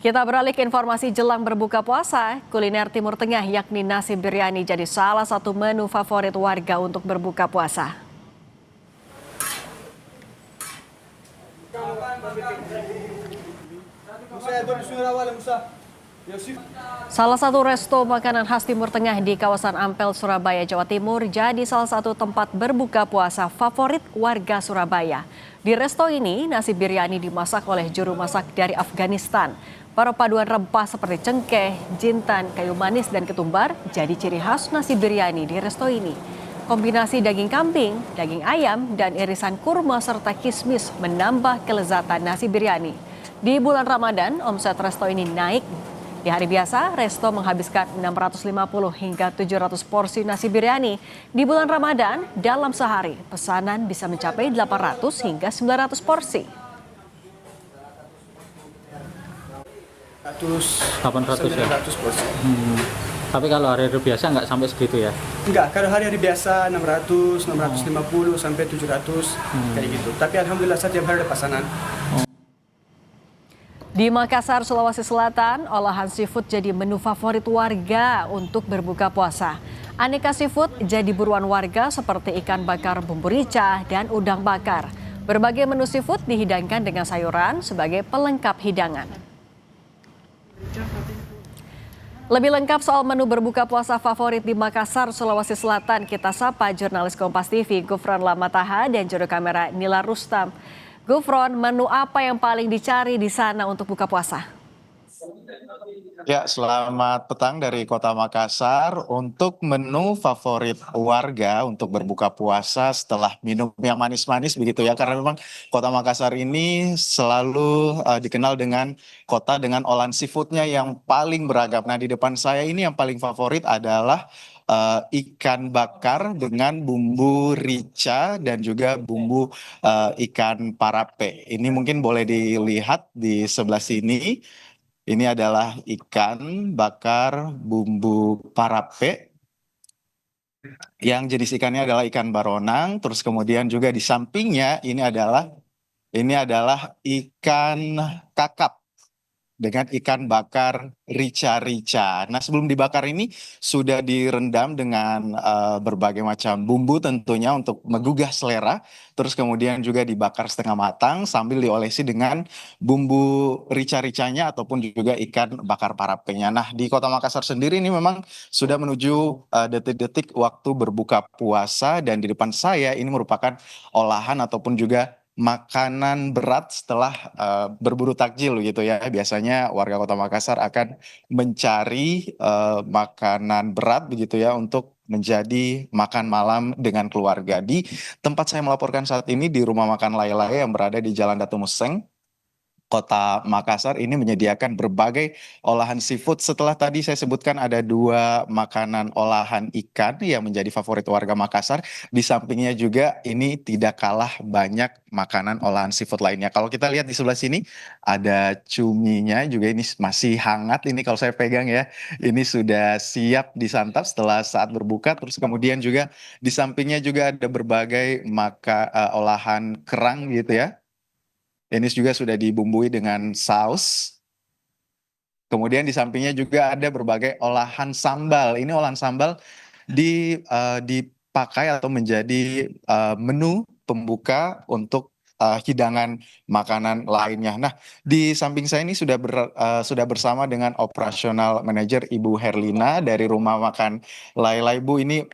Kita beralih ke informasi jelang berbuka puasa. Kuliner Timur Tengah yakni nasi biryani jadi salah satu menu favorit warga untuk berbuka puasa. Salah satu resto makanan khas Timur Tengah di kawasan Ampel, Surabaya, Jawa Timur jadi salah satu tempat berbuka puasa favorit warga Surabaya. Di resto ini, nasi biryani dimasak oleh juru masak dari Afghanistan. Perpaduan rempah seperti cengkeh, jintan, kayu manis, dan ketumbar jadi ciri khas nasi biryani di resto ini. Kombinasi daging kambing, daging ayam, dan irisan kurma serta kismis menambah kelezatan nasi biryani. Di bulan Ramadan, omset resto ini naik. Di hari biasa, resto menghabiskan 650 hingga 700 porsi nasi biryani. Di bulan Ramadan, dalam sehari, pesanan bisa mencapai 800 hingga 900 porsi. 800 ya? 900 porsi. Tapi kalau hari-hari biasa nggak sampai segitu ya? Enggak, kalau hari-hari biasa 600, 650 sampai 700 kayak gitu. Tapi alhamdulillah setiap hari ada pesanan. Di Makassar, Sulawesi Selatan, olahan seafood jadi menu favorit warga untuk berbuka puasa. Aneka seafood jadi buruan warga seperti ikan bakar bumbu rica dan udang bakar. Berbagai menu seafood dihidangkan dengan sayuran sebagai pelengkap hidangan. Lebih lengkap soal menu berbuka puasa favorit di Makassar, Sulawesi Selatan, kita sapa jurnalis Kompas TV Gufron Lamataha dan juru kamera Nila Rustam. Gufron, menu apa yang paling dicari di sana untuk buka puasa? Ya, selamat petang dari Kota Makassar. Untuk menu favorit warga untuk berbuka puasa setelah minum yang manis-manis begitu ya. Karena memang Kota Makassar ini selalu dikenal dengan kota dengan olahan seafoodnya yang paling beragam. Nah, di depan saya ini yang paling favorit adalah ikan bakar dengan bumbu rica dan juga bumbu ikan parape. Ini mungkin boleh dilihat di sebelah sini. Ini adalah ikan bakar bumbu parape yang jenis ikannya adalah ikan baronang. Terus kemudian juga di sampingnya ini adalah ikan kakap dengan ikan bakar rica-rica. Nah, sebelum dibakar ini sudah direndam dengan berbagai macam bumbu tentunya untuk menggugah selera. Terus kemudian juga dibakar setengah matang sambil diolesi dengan bumbu rica-ricanya ataupun juga ikan bakar parapenya. Nah, di Kota Makassar sendiri ini memang sudah menuju detik-detik waktu berbuka puasa dan di depan saya ini merupakan olahan ataupun juga makanan berat setelah berburu takjil gitu ya. Biasanya warga Kota Makassar akan mencari makanan berat begitu ya untuk menjadi makan malam dengan keluarga. Di tempat saya melaporkan saat ini di Rumah Makan Lay-Lay yang berada di Jalan Datu Museng, Kota Makassar ini menyediakan berbagai olahan seafood. Setelah tadi saya sebutkan ada 2 makanan olahan ikan yang menjadi favorit warga Makassar. Di sampingnya juga ini tidak kalah banyak makanan olahan seafood lainnya. Kalau kita lihat di sebelah sini ada cuminya juga, ini masih hangat. Ini kalau saya pegang ya, ini sudah siap disantap setelah saat berbuka. Terus kemudian juga di sampingnya juga ada berbagai olahan kerang gitu ya. Ini juga sudah dibumbui dengan saus. Kemudian di sampingnya juga ada berbagai olahan sambal. Ini olahan sambal dipakai atau menjadi menu pembuka untuk hidangan makanan lainnya. Nah, di samping saya ini sudah bersama dengan operasional manager Ibu Herlina dari Rumah Makan Lay-Lay. Bu, ini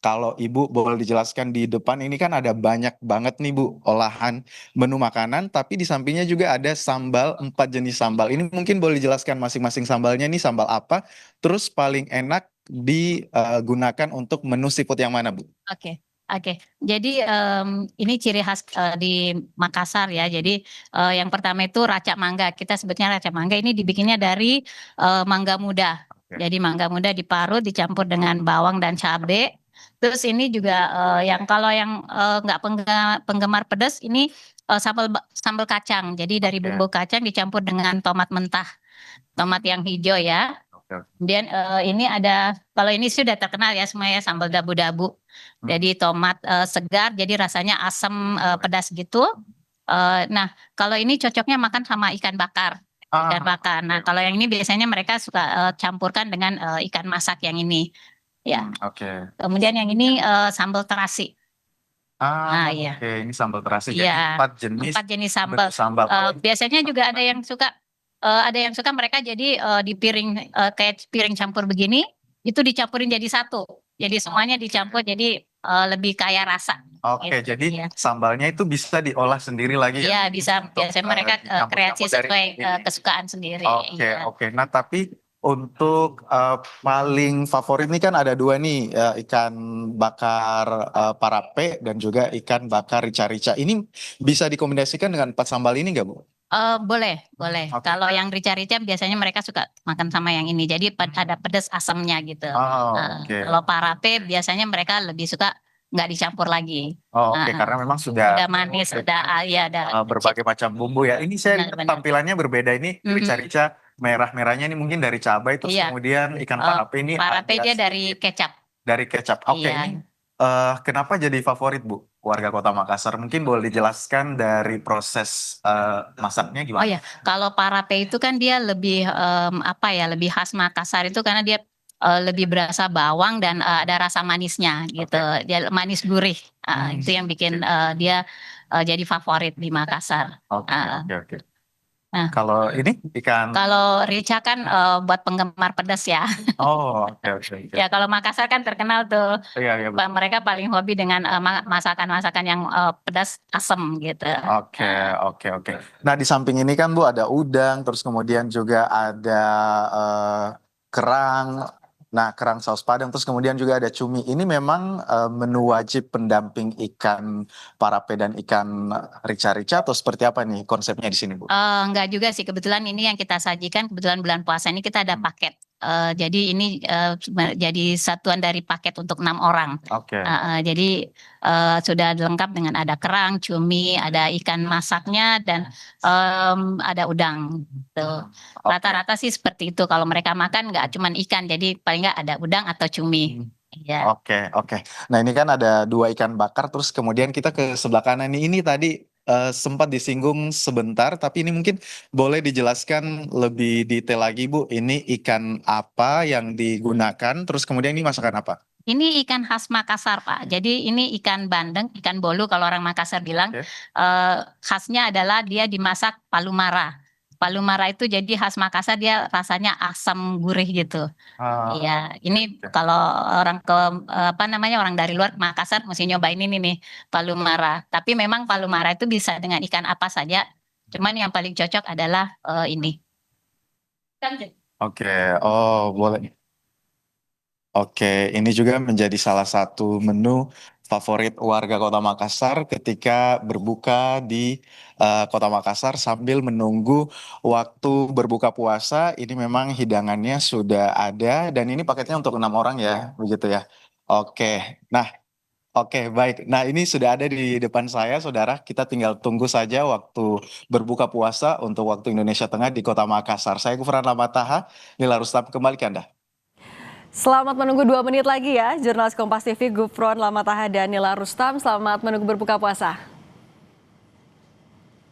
kalau Ibu boleh dijelaskan di depan ini kan ada banyak banget nih Bu olahan menu makanan, tapi di sampingnya juga ada sambal, 4 jenis sambal. Ini mungkin boleh dijelaskan masing-masing sambalnya nih sambal apa, terus paling enak digunakan untuk menu seafood yang mana Bu? Oke, oke. Jadi ini ciri khas di Makassar ya. Jadi yang pertama itu racak mangga. Kita sebutnya racak mangga. Ini dibikinnya dari mangga muda. Oke. Jadi mangga muda diparut, dicampur dengan bawang dan cabai. Terus ini juga yang kalau yang nggak penggemar pedas ini sambal kacang. Jadi dari Oke. bumbu kacang dicampur dengan tomat mentah, tomat yang hijau ya. Oke. Kemudian ini ada, kalau ini sudah terkenal ya semua ya, sambal dabu-dabu. Jadi tomat segar, jadi rasanya asam pedas gitu. Nah, kalau ini cocoknya makan sama ikan bakar. ikan bakar. Nah, kalau yang ini biasanya mereka suka campurkan dengan ikan masak yang ini. Ya. Oke. Kemudian yang ini sambal terasi. Ah, Iya. oke. Ini sambal terasi. Jadi Iya. 4 jenis 4 jenis sambal. bentuk sambal. Biasanya juga ada yang suka mereka jadi di piring kayak piring campur begini, itu dicampurin jadi satu. Jadi semuanya dicampur jadi lebih kaya rasa. Oke, Gitu, jadi iya. sambalnya itu bisa diolah sendiri lagi ya? Iya, bisa. Untuk, Biasanya mereka dicampur-campur kreasi dari sesuai ini. kesukaan sendiri. Oke, Iya. oke. Nah, tapi untuk paling favorit nih kan ada dua nih, ikan bakar parape dan juga ikan bakar rica-rica. Ini bisa dikombinasikan dengan empat sambal ini nggak, Bu? Boleh, boleh. Oke. Kalau yang rica-rica biasanya mereka suka makan sama yang ini. Jadi ada pedas asamnya gitu. Oh, oke. Kalau parape biasanya mereka lebih suka nggak dicampur lagi. Oh, oke, karena memang sudah Udah manis, udah ya ada berbagai macam bumbu ya. Ini saya lihat Benar-benar. tampilannya berbeda ini, Mhm. rica-rica merah-merahnya ini mungkin dari cabai, terus Iya. kemudian ikan parape ini Parape ada dia dari kecap. dari kecap. Oke, Iya. ini kenapa jadi favorit, Bu, warga Kota Makassar? Mungkin boleh dijelaskan dari proses masaknya Oh gimana? ya, kalau parape itu kan dia lebih lebih khas Makassar itu karena dia lebih berasa bawang dan ada rasa manisnya gitu. Dia manis gurih. Itu yang bikin dia jadi favorit di Makassar. Oke, oke, oke. Nah. Kalau ini ikan. Kalau rica kan buat penggemar pedas ya. Oh, oke, oke, oke. Ya kalau Makassar kan terkenal tuh. Iya, iya, betul. Mereka paling hobi dengan masakan-masakan yang pedas asem gitu. Oke, oke, oke. Nah, di samping ini kan, Bu, ada udang, terus kemudian juga ada kerang. Nah, kerang saus padang, terus kemudian juga ada cumi. Ini memang menu wajib pendamping ikan parape dan ikan rica-rica atau seperti apa nih konsepnya di sini, Bu? Enggak juga sih, kebetulan ini yang kita sajikan kebetulan bulan puasa ini kita ada paket. Jadi ini jadi satuan dari paket untuk 6 orang. Oke. Jadi sudah lengkap dengan ada kerang, cumi, ada ikan masaknya dan ada udang. Tuh. Rata-rata sih seperti itu. Kalau mereka makan nggak cuma ikan, jadi paling nggak ada udang atau cumi. Iya. Oke, oke. Nah, ini kan ada 2 ikan bakar, terus kemudian kita ke sebelah kanan nih. Ini tadi sempat disinggung sebentar, tapi ini mungkin boleh dijelaskan lebih detail lagi, Bu. Ini ikan apa yang digunakan, terus kemudian ini masakan apa? Ini ikan khas Makassar, Pak. Jadi ini ikan bandeng, ikan bolu kalau orang Makassar bilang. Oke. Khasnya adalah dia dimasak palu mara. Palu mara itu jadi khas Makassar, dia rasanya asam gurih gitu. Iya, ini oke. kalau orang orang dari luar Makassar mesti nyobain ini nih, palu mara. Tapi memang palu mara itu bisa dengan ikan apa saja. Cuman yang paling cocok adalah ini. Oke, oh boleh. Oke, ini juga menjadi salah satu menu favorit warga Kota Makassar ketika berbuka di Kota Makassar sambil menunggu waktu berbuka puasa. Ini memang hidangannya sudah ada dan ini paketnya untuk 6 orang ya, begitu ya. Oke, nah, oke baik. Nah ini sudah ada di depan saya, saudara. Kita tinggal tunggu saja waktu berbuka puasa untuk waktu Indonesia Tengah di Kota Makassar. Saya Gufran Lamataha, Nila Rustam, kembali ke Anda. Selamat menunggu 2 menit lagi ya, jurnalis Kompas TV Gufron Lamataha dan Nila Rustam. Selamat menunggu berbuka puasa.